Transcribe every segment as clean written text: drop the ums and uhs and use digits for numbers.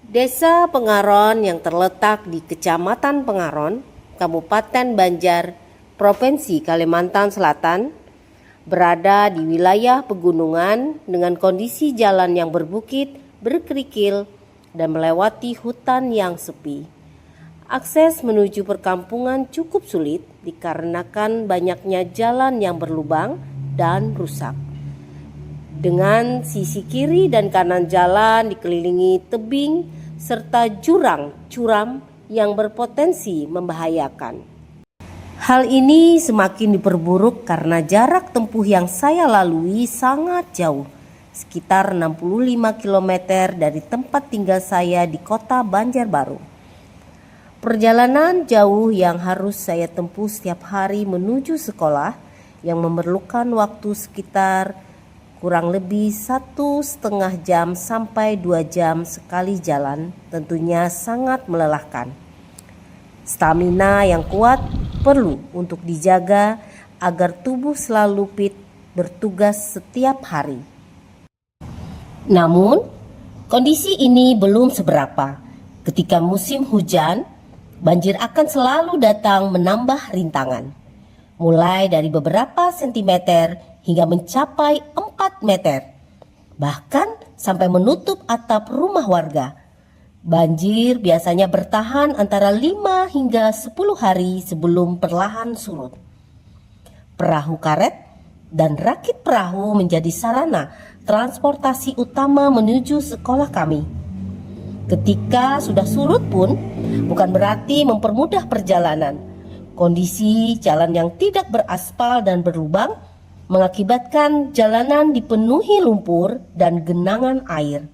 Desa Pengaron yang terletak di Kecamatan Pengaron, Kabupaten Banjar, Provinsi Kalimantan Selatan, berada di wilayah pegunungan dengan kondisi jalan yang berbukit, berkerikil, dan melewati hutan yang sepi. Akses menuju perkampungan cukup sulit dikarenakan banyaknya jalan yang berlubang dan rusak. Dengan sisi kiri dan kanan jalan dikelilingi tebing serta jurang curam yang berpotensi membahayakan. Hal ini semakin diperburuk karena jarak tempuh yang saya lalui sangat jauh, sekitar 65 km dari tempat tinggal saya di kota Banjarbaru. Perjalanan jauh yang harus saya tempuh setiap hari menuju sekolah yang memerlukan waktu sekitar kurang lebih 1,5 jam sampai 2 jam sekali jalan tentunya sangat melelahkan. Stamina yang kuat perlu untuk dijaga agar tubuh selalu fit bertugas setiap hari. Namun, kondisi ini belum seberapa. Ketika musim hujan, banjir akan selalu datang menambah rintangan. Mulai dari beberapa sentimeter hingga mencapai 4 meter, bahkan sampai menutup atap rumah warga. Banjir biasanya bertahan antara 5 hingga 10 hari sebelum perlahan surut. Perahu karet dan rakit perahu menjadi sarana transportasi utama menuju sekolah kami. Ketika sudah surut pun bukan berarti mempermudah perjalanan. Kondisi jalan yang tidak beraspal dan berlubang mengakibatkan jalanan dipenuhi lumpur dan genangan air.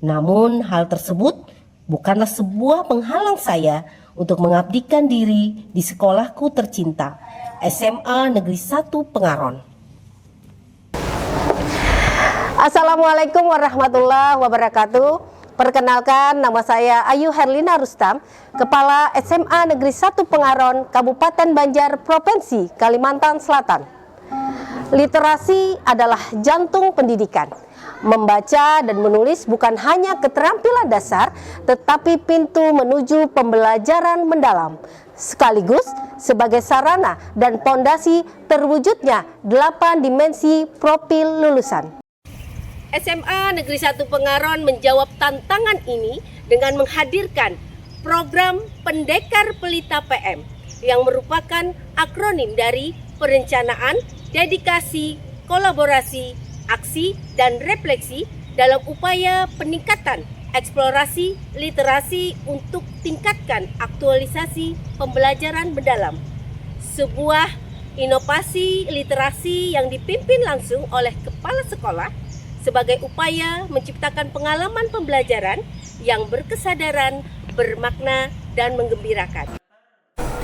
Namun hal tersebut bukanlah sebuah penghalang saya untuk mengabdikan diri di sekolahku tercinta, SMA Negeri 1 Pengaron. Assalamualaikum warahmatullahi wabarakatuh. Perkenalkan, nama saya Ayu Herlina Rustam, Kepala SMA Negeri 1 Pengaron, Kabupaten Banjar, Provinsi Kalimantan Selatan. Literasi adalah jantung pendidikan. Membaca dan menulis bukan hanya keterampilan dasar, tetapi pintu menuju pembelajaran mendalam, sekaligus sebagai sarana dan pondasi terwujudnya 8 dimensi profil lulusan. SMA Negeri 1 Pengaron menjawab tantangan ini dengan menghadirkan program Pendekar Pelita PM yang merupakan akronim dari perencanaan, dedikasi, kolaborasi, aksi, dan refleksi dalam upaya peningkatan eksplorasi literasi untuk tingkatkan aktualisasi pembelajaran mendalam. Sebuah inovasi literasi yang dipimpin langsung oleh kepala sekolah sebagai upaya menciptakan pengalaman pembelajaran yang berkesadaran, bermakna, dan menggembirakan.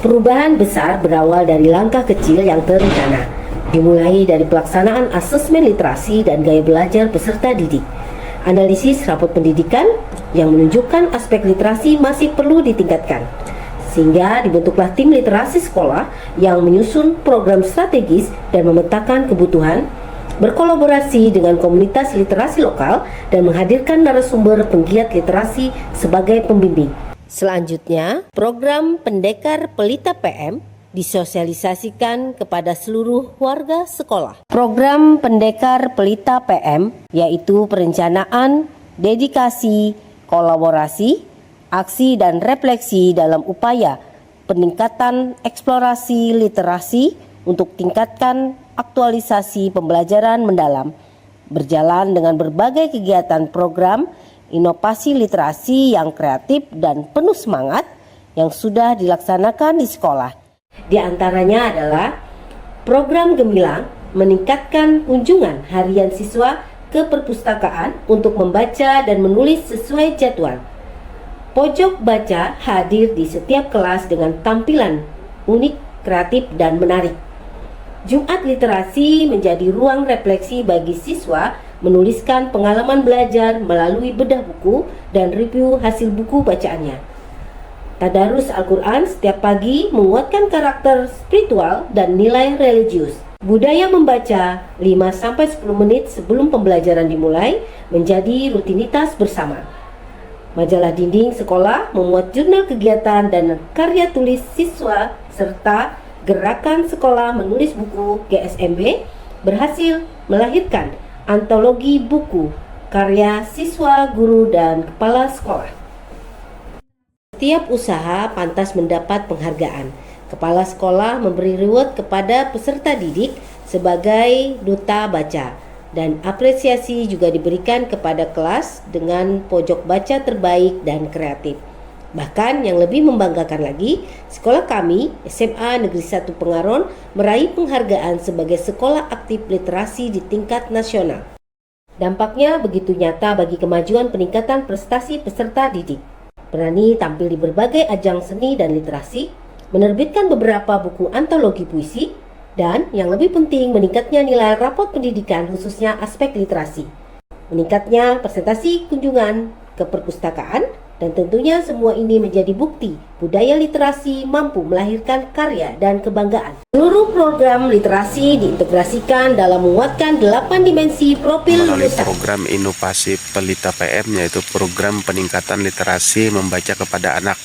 Perubahan besar berawal dari langkah kecil yang terencana, dimulai dari pelaksanaan asesmen literasi dan gaya belajar peserta didik. Analisis rapot pendidikan yang menunjukkan aspek literasi masih perlu ditingkatkan, sehingga dibentuklah tim literasi sekolah yang menyusun program strategis dan memetakan kebutuhan, berkolaborasi dengan komunitas literasi lokal, dan menghadirkan narasumber penggiat literasi sebagai pembimbing. Selanjutnya, program Pendekar Pelita PM disosialisasikan kepada seluruh warga sekolah. Program Pendekar Pelita PM yaitu perencanaan, dedikasi, kolaborasi, aksi, dan refleksi dalam upaya peningkatan eksplorasi literasi untuk tingkatkan aktualisasi pembelajaran mendalam, berjalan dengan berbagai kegiatan program inovasi literasi yang kreatif dan penuh semangat yang sudah dilaksanakan di sekolah. Di antaranya adalah program Gemilang meningkatkan kunjungan harian siswa ke perpustakaan untuk membaca dan menulis sesuai jadwal. Pojok baca hadir di setiap kelas dengan tampilan unik, kreatif, dan menarik. Jumat Literasi menjadi ruang refleksi bagi siswa menuliskan pengalaman belajar melalui bedah buku dan review hasil buku bacaannya. Tadarus Al-Quran setiap pagi menguatkan karakter spiritual dan nilai religius. Budaya membaca 5-10 menit sebelum pembelajaran dimulai menjadi rutinitas bersama. Majalah dinding sekolah memuat jurnal kegiatan dan karya tulis siswa serta gerakan sekolah menulis buku GSMB berhasil melahirkan antologi buku karya siswa, guru, dan kepala sekolah. Setiap usaha pantas mendapat penghargaan. Kepala sekolah memberi reward kepada peserta didik sebagai duta baca, dan apresiasi juga diberikan kepada kelas dengan pojok baca terbaik dan kreatif. Bahkan yang lebih membanggakan lagi, sekolah kami, SMA Negeri 1 Pengaron, meraih penghargaan sebagai sekolah aktif literasi di tingkat nasional. Dampaknya begitu nyata bagi kemajuan peningkatan prestasi peserta didik. Berani tampil di berbagai ajang seni dan literasi, menerbitkan beberapa buku antologi puisi, dan yang lebih penting meningkatnya nilai rapot pendidikan khususnya aspek literasi, meningkatnya presentasi kunjungan ke perpustakaan, dan tentunya semua ini menjadi bukti budaya literasi mampu melahirkan karya dan kebanggaan. Seluruh program literasi diintegrasikan dalam menguatkan 8 dimensi profil melalui lulusan. program inovasi Pelita PM, yaitu program peningkatan literasi membaca kepada anak.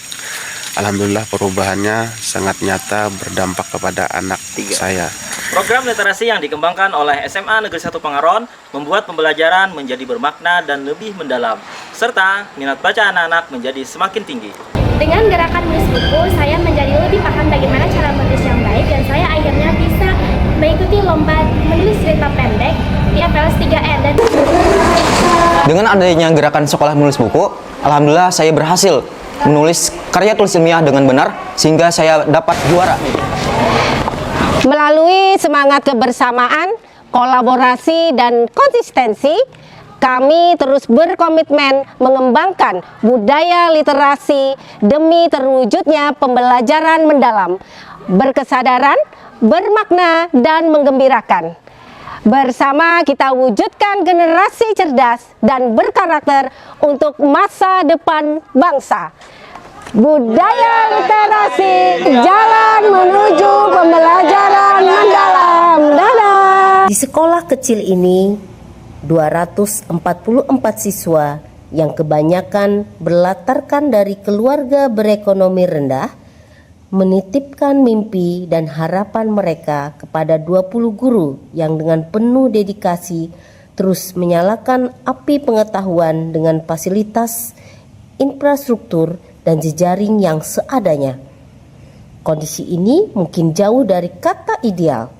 Alhamdulillah perubahannya sangat nyata, berdampak kepada anak saya. Program literasi yang dikembangkan oleh SMA Negeri 1 Pengaron membuat pembelajaran menjadi bermakna dan lebih mendalam, serta minat baca anak-anak menjadi semakin tinggi. Dengan gerakan menulis buku, saya menjadi lebih paham bagaimana cara menulis yang baik, dan saya akhirnya bisa mengikuti lomba menulis cerita pendek di FLS 3N. Dengan adanya gerakan sekolah menulis buku, alhamdulillah saya berhasil menulis karya tulis ilmiah dengan benar sehingga saya dapat juara. Melalui semangat kebersamaan, kolaborasi, dan konsistensi, kami terus berkomitmen mengembangkan budaya literasi demi terwujudnya pembelajaran mendalam, berkesadaran, bermakna, dan menggembirakan. Bersama kita wujudkan generasi cerdas dan berkarakter untuk masa depan bangsa. Budaya literasi, jalan menuju pembelajaran mendalam. Dadah. Di sekolah kecil ini, 244 siswa yang kebanyakan berlatarkan dari keluarga berekonomi rendah menitipkan mimpi dan harapan mereka kepada 20 guru yang dengan penuh dedikasi terus menyalakan api pengetahuan dengan fasilitas, infrastruktur, dan jejaring yang seadanya. Kondisi ini mungkin jauh dari kata ideal,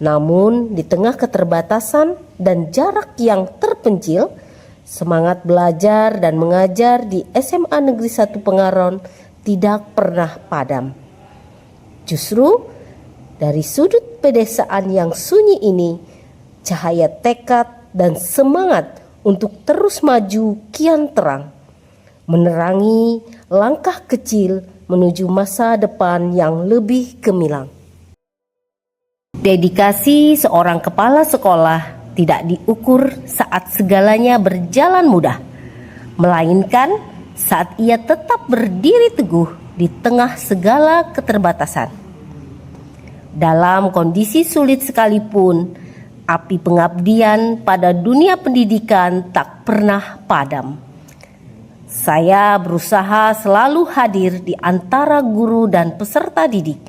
namun di tengah keterbatasan dan jarak yang terpencil, semangat belajar dan mengajar di SMA Negeri 1 Pengaron tidak pernah padam. Justru dari sudut pedesaan yang sunyi ini, cahaya tekad dan semangat untuk terus maju kian terang, menerangi langkah kecil menuju masa depan yang lebih gemilang. Dedikasi seorang kepala sekolah tidak diukur saat segalanya berjalan mudah, melainkan saat ia tetap berdiri teguh di tengah segala keterbatasan. Dalam kondisi sulit sekalipun, api pengabdian pada dunia pendidikan tak pernah padam. Saya berusaha selalu hadir di antara guru dan peserta didik,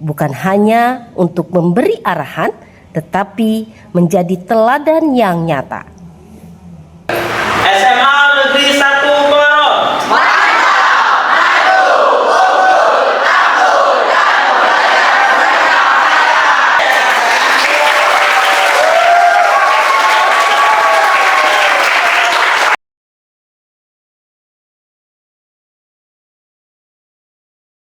bukan hanya untuk memberi arahan, tetapi menjadi teladan yang nyata. SMA Negeri 1